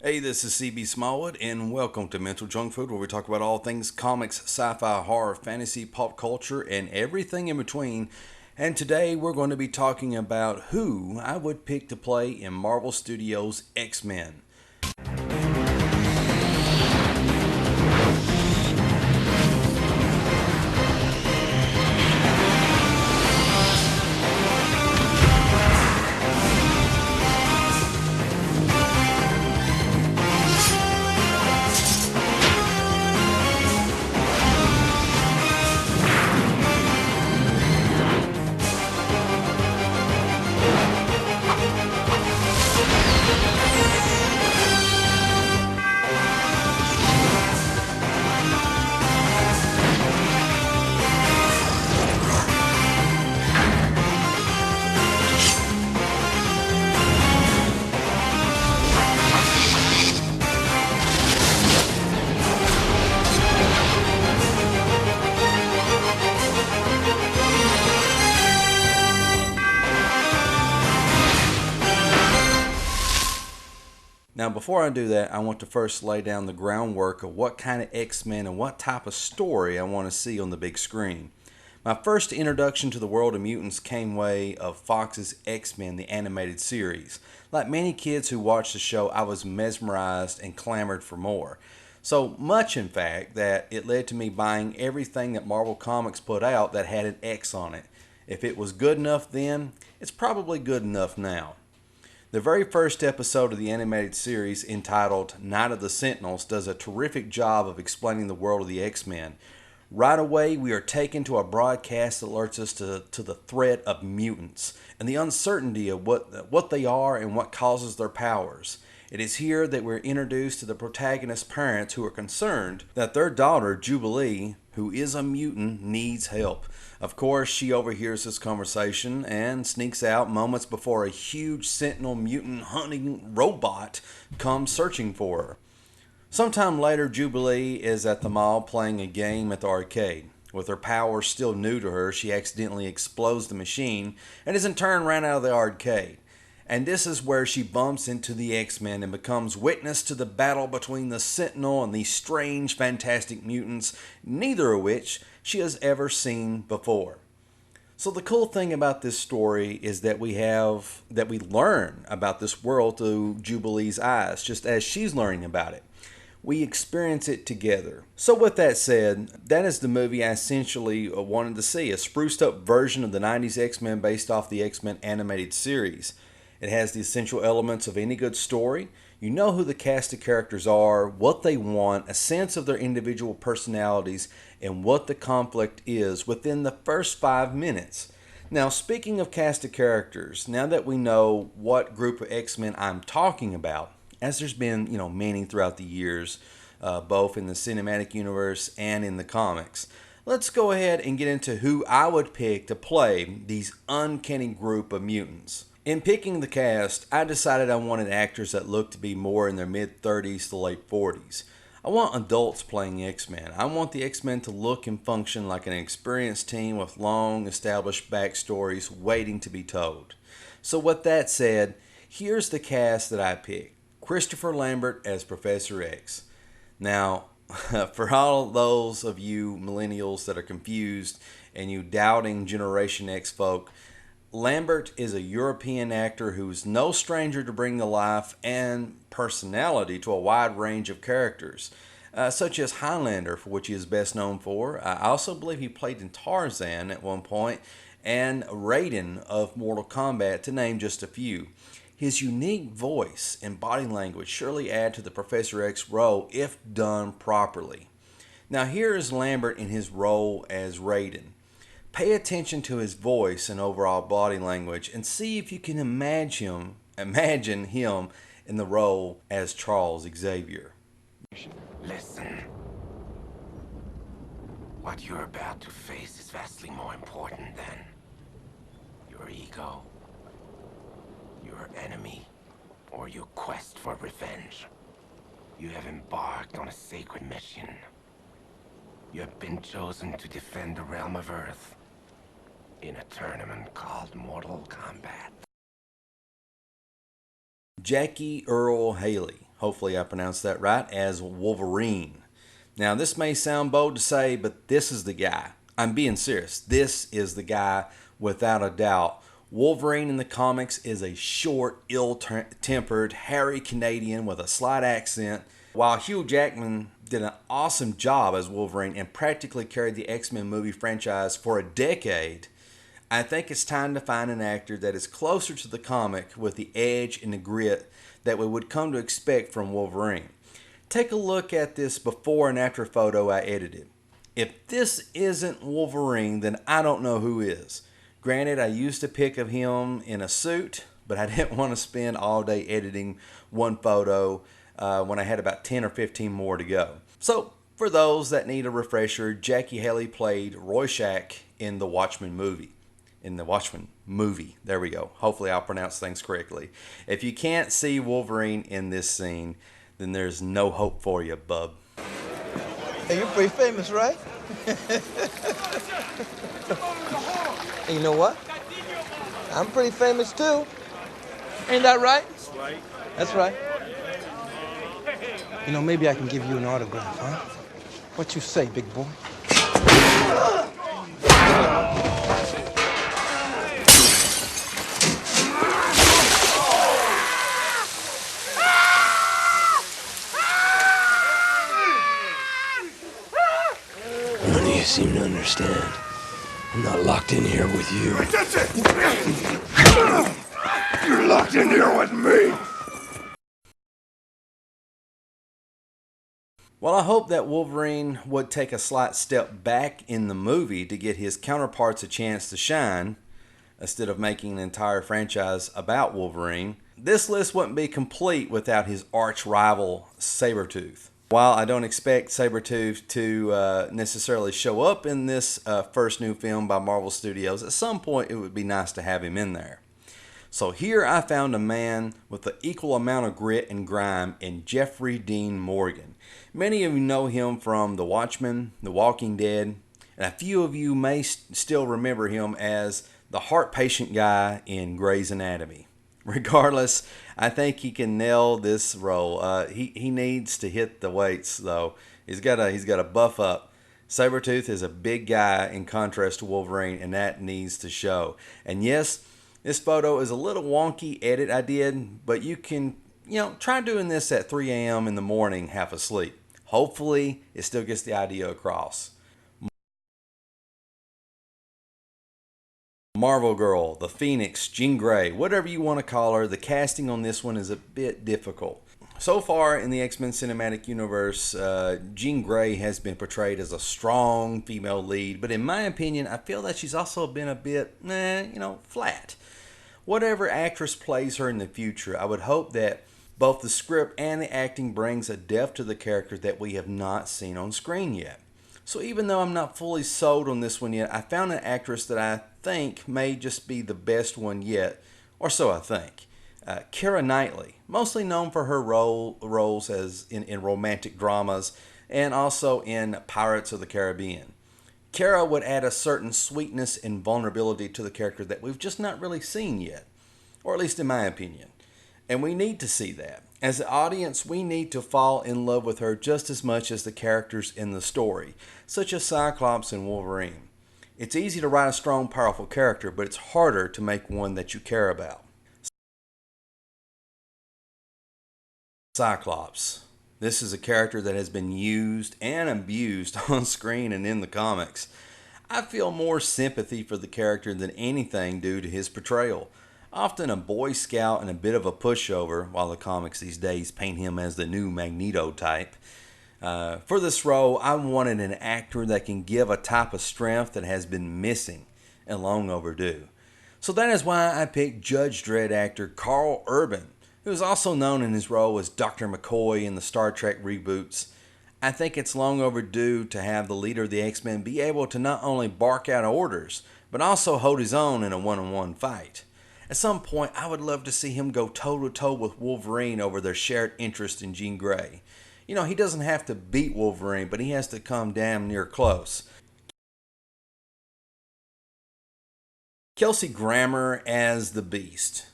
Hey, this is CB Smallwood, and welcome to Mental Junk Food, where we talk about all things comics, sci-fi, horror, fantasy, pop culture, and everything in between. And today we're going to be talking about who I would pick to play in Marvel Studios' X-Men. Now, before I do that, I want to first lay down the groundwork of what kind of X-Men and what type of story I want to see on the big screen. My first introduction to the world of mutants came way of Fox's X-Men, the animated series. Like many kids who watched the show, I was mesmerized and clamored for more. So much, in fact, that it led to me buying everything that Marvel Comics put out that had an X on it. If it was good enough then, it's probably good enough now. The very first episode of the animated series, entitled Night of the Sentinels, does a terrific job of explaining the world of the X-Men. Right away, we are taken to a broadcast that alerts us to the threat of mutants and the uncertainty of what they are and what causes their powers. It is here that we're introduced to the protagonist's parents, who are concerned that their daughter, Jubilee, who is a mutant, needs help. Of course, she overhears this conversation and sneaks out moments before a huge sentinel mutant hunting robot comes searching for her. Sometime later, Jubilee is at the mall playing a game at the arcade. With her powers still new to her, she accidentally explodes the machine and is in turn ran out of the arcade. And this is where she bumps into the X-Men and becomes witness to the battle between the Sentinel and these strange, fantastic mutants, neither of which she has ever seen before. So the cool thing about this story is that we learn about this world through Jubilee's eyes, just as she's learning about it. We experience it together. So with that said, that is the movie I essentially wanted to see, a spruced up version of the 90s X-Men based off the X-Men animated series. It has the essential elements of any good story. You know who the cast of characters are, what they want, a sense of their individual personalities, and what the conflict is within the first 5 minutes. Now, speaking of cast of characters, now that we know what group of X-Men I'm talking about, as there's been, many throughout the years, both in the cinematic universe and in the comics, let's go ahead and get into who I would pick to play these uncanny group of mutants. In picking the cast, I decided I wanted actors that looked to be more in their mid-30s to late 40s. I want adults playing X-Men. I want the X-Men to look and function like an experienced team with long established backstories waiting to be told. So with that said, here's the cast that I picked. Christopher Lambert as Professor X. Now, for all those of you millennials that are confused and you doubting Generation X folk, Lambert is a European actor who's no stranger to bring the life and personality to a wide range of characters, such as Highlander, for which he is best known for. I also believe he played in Tarzan at one point, and Raiden of Mortal Kombat, to name just a few. His unique voice and body language surely add to the Professor X role if done properly. Now here is Lambert in his role as Raiden. Pay attention to his voice and overall body language and see if you can imagine him in the role as Charles Xavier. Listen. What you're about to face is vastly more important than your ego, your enemy, or your quest for revenge. You have embarked on a sacred mission. You have been chosen to defend the realm of Earth in a tournament called Mortal Kombat. Jackie Earle Haley, hopefully I pronounced that right, as Wolverine. Now, this may sound bold to say, but this is the guy. I'm being serious. This is the guy without a doubt. Wolverine in the comics is a short, ill-tempered, hairy Canadian with a slight accent. While Hugh Jackman did an awesome job as Wolverine and practically carried the X-Men movie franchise for a decade, I think it's time to find an actor that is closer to the comic with the edge and the grit that we would come to expect from Wolverine. Take a look at this before and after photo I edited. If this isn't Wolverine, then I don't know who is. Granted, I used a pic of him in a suit, but I didn't want to spend all day editing one photo when I had about 10 or 15 more to go. So, for those that need a refresher, Jackie Haley played Rorschach in the Watchmen movie. There we go. Hopefully I'll pronounce things correctly. If you can't see Wolverine in this scene, then there's no hope for you, bub. Hey, you're pretty famous, right? Hey, you know what? I'm pretty famous too. Ain't that right? That's right. That's right. You know, maybe I can give you an autograph, huh? What you say, big boy? None of you seem to understand. I'm not locked in here with you. That's it! You're locked in here with me! Well, I hope that Wolverine would take a slight step back in the movie to get his counterparts a chance to shine, instead of making an entire franchise about Wolverine. This list wouldn't be complete without his arch rival, Sabretooth. While I don't expect Sabretooth to necessarily show up in this first new film by Marvel Studios, at some point it would be nice to have him in there. So here I found a man with the equal amount of grit and grime in Jeffrey Dean Morgan. Many of you know him from The Watchmen, The Walking Dead, and a few of you may still remember him as the heart patient guy in Grey's Anatomy. Regardless, I think he can nail this role. He needs to hit the weights though. He's got to buff up. Sabretooth is a big guy in contrast to Wolverine, and that needs to show. And yes, this photo is a little wonky edit I did, but you can, try doing this at 3 a.m. in the morning half asleep. Hopefully, it still gets the idea across. Marvel Girl, the Phoenix, Jean Grey, whatever you want to call her, the casting on this one is a bit difficult. So far in the X-Men cinematic universe, Jean Grey has been portrayed as a strong female lead, but in my opinion, I feel that she's also been a bit, flat. Whatever actress plays her in the future, I would hope that both the script and the acting brings a depth to the character that we have not seen on screen yet. So even though I'm not fully sold on this one yet, I found an actress that I think may just be the best one yet, or so I think. Keira Knightley, mostly known for her roles as in romantic dramas and also in Pirates of the Caribbean. Keira would add a certain sweetness and vulnerability to the character that we've just not really seen yet, or at least in my opinion. And we need to see that. As the audience, we need to fall in love with her just as much as the characters in the story, such as Cyclops and Wolverine. It's easy to write a strong, powerful character, but it's harder to make one that you care about. Cyclops. This is a character that has been used and abused on screen and in the comics. I feel more sympathy for the character than anything due to his portrayal. Often a Boy Scout and a bit of a pushover, while the comics these days paint him as the new Magneto type. For this role, I wanted an actor that can give a type of strength that has been missing and long overdue. So that is why I picked Judge Dredd actor Karl Urban, who is also known in his role as Dr. McCoy in the Star Trek reboots. I think it's long overdue to have the leader of the X-Men be able to not only bark out orders, but also hold his own in a one-on-one fight. At some point, I would love to see him go toe-to-toe with Wolverine over their shared interest in Jean Grey. He doesn't have to beat Wolverine, but he has to come damn near close. Kelsey Grammer as the Beast.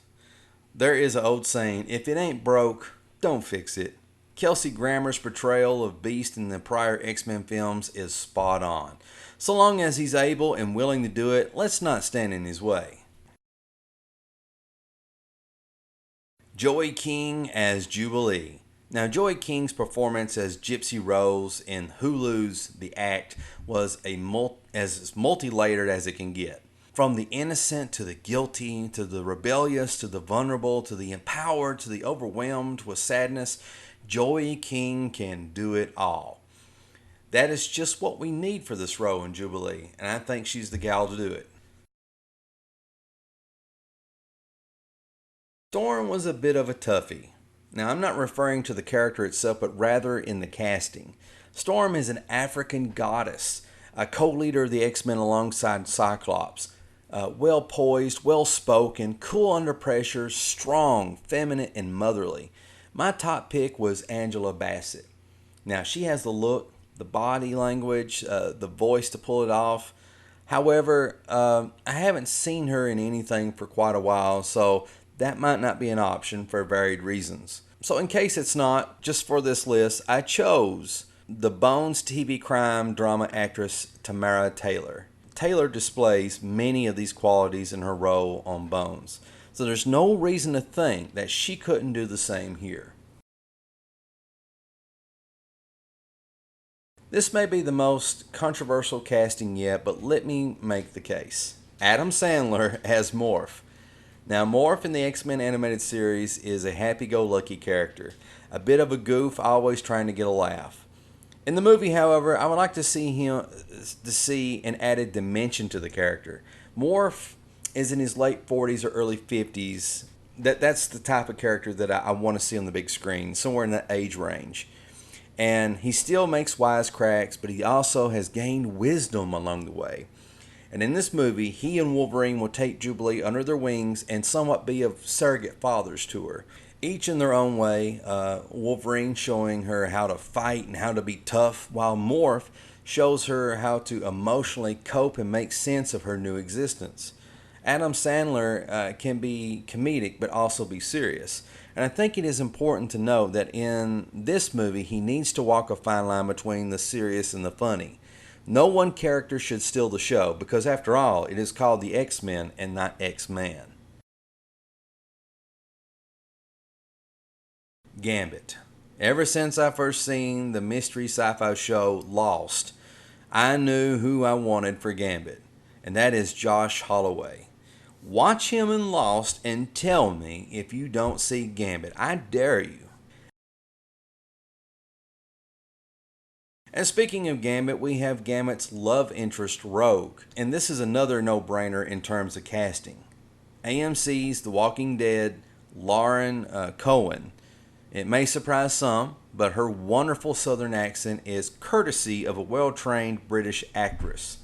There is an old saying, if it ain't broke, don't fix it. Kelsey Grammer's portrayal of Beast in the prior X-Men films is spot on. So long as he's able and willing to do it, let's not stand in his way. Joey King as Jubilee. Now, Joey King's performance as Gypsy Rose in Hulu's The Act was as multi-layered as it can get. From the innocent to the guilty, to the rebellious, to the vulnerable, to the empowered, to the overwhelmed with sadness, Joey King can do it all. That is just what we need for this role in Jubilee, and I think she's the gal to do it. Storm was a bit of a toughie. Now, I'm not referring to the character itself, but rather in the casting. Storm is an African goddess, a co-leader of the X-Men alongside Cyclops. Well-poised, well-spoken, cool under pressure, strong, feminine, and motherly. My top pick was Angela Bassett. Now, she has the look, the body language, the voice to pull it off. However, I haven't seen her in anything for quite a while, so that might not be an option for varied reasons. So in case it's not, just for this list, I chose the Bones TV crime drama actress Tamara Taylor. Taylor displays many of these qualities in her role on Bones, so there's no reason to think that she couldn't do the same here. This may be the most controversial casting yet, but let me make the case. Adam Sandler as Morph. Now, Morph in the X-Men animated series is a happy-go-lucky character, a bit of a goof, always trying to get a laugh. In the movie, however, I would like to see an added dimension to the character. Morph is in his late 40s or early 50s. That's the type of character that I want to see on the big screen, somewhere in that age range. And he still makes wisecracks, but he also has gained wisdom along the way. And in this movie, he and Wolverine will take Jubilee under their wings and somewhat be of surrogate fathers to her. Each in their own way, Wolverine showing her how to fight and how to be tough, while Morph shows her how to emotionally cope and make sense of her new existence. Adam Sandler can be comedic but also be serious. And I think it is important to note that in this movie, he needs to walk a fine line between the serious and the funny. No one character should steal the show, because after all, it is called the X-Men and not X-Man. Gambit. Ever since I first seen the mystery sci-fi show Lost, I knew who I wanted for Gambit, and that is Josh Holloway. Watch him in Lost and tell me if you don't see Gambit. I dare you. And speaking of Gambit, we have Gambit's love interest Rogue, and this is another no-brainer in terms of casting. AMC's The Walking Dead, Lauren Cohen. It may surprise some, but her wonderful southern accent is courtesy of a well-trained British actress.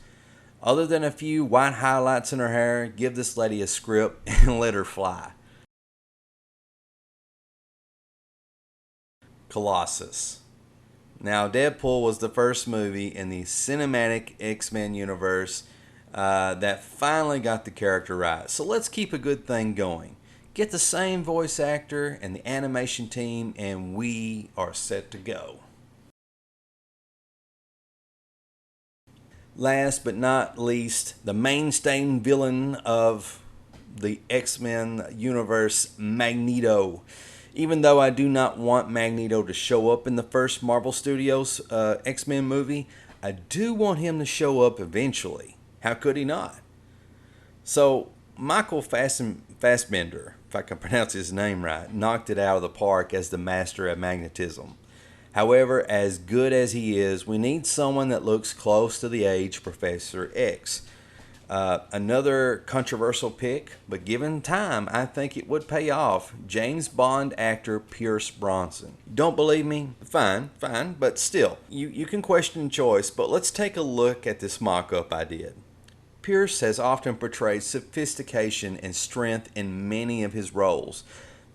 Other than a few white highlights in her hair, give this lady a script and let her fly. Colossus. Now, Deadpool was the first movie in the cinematic X-Men universe that finally got the character right. So let's keep a good thing going. Get the same voice actor and the animation team, and we are set to go. Last but not least, the mainstay villain of the X-Men universe, Magneto. Even though I do not want Magneto to show up in the first Marvel Studios X-Men movie, I do want him to show up eventually. How could he not? So, Michael Fassbender, if I can pronounce his name right, knocked it out of the park as the master of magnetism. However, as good as he is, we need someone that looks close to the age of Professor X. Another controversial pick, but given time, I think it would pay off. James Bond actor Pierce Brosnan. Don't believe me? Fine, but still, you can question choice, but let's take a look at this mock-up I did. Pierce has often portrayed sophistication and strength in many of his roles.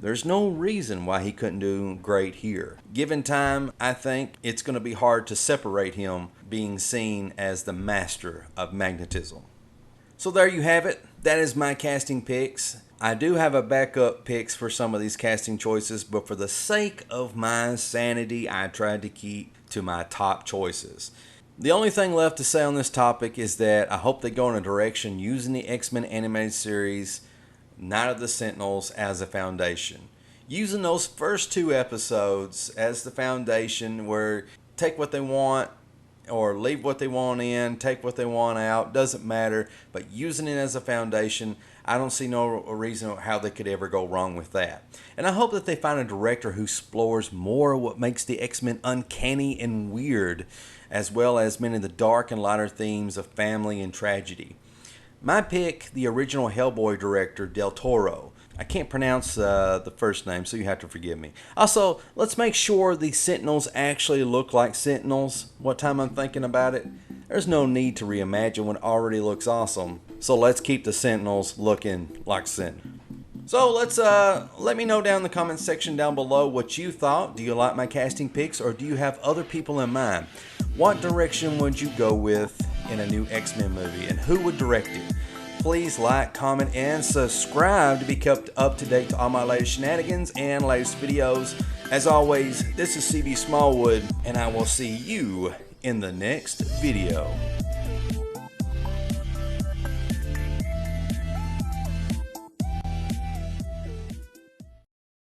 There's no reason why he couldn't do great here. Given time, I think it's going to be hard to separate him being seen as the master of magnetism. So there you have it. That is my casting picks. I do have a backup picks for some of these casting choices, but for the sake of my sanity, I tried to keep to my top choices. The only thing left to say on this topic is that I hope they go in a direction using the X-Men animated series, Night of the Sentinels, as a foundation. Using those first 2 episodes as the foundation, where take what they want or leave what they want in, take what they want out, doesn't matter, but using it as a foundation, I don't see no reason how they could ever go wrong with that. And I hope that they find a director who explores more of what makes the X-Men uncanny and weird, as well as many of the dark and lighter themes of family and tragedy. My pick, the original Hellboy director, Del Toro. I can't pronounce the first name, so you have to forgive me. Also, let's make sure the Sentinels actually look like Sentinels. What time I'm thinking about it, there's no need to reimagine what already looks awesome. So let's keep the Sentinels looking like Sentinels. So let me know down in the comments section down below what you thought. Do you like my casting picks, or do you have other people in mind? What direction would you go with in a new X-Men movie, and who would direct it? Please like, comment, and subscribe to be kept up to date to all my latest shenanigans and latest videos. As always, this is CB Smallwood, and I will see you in the next video.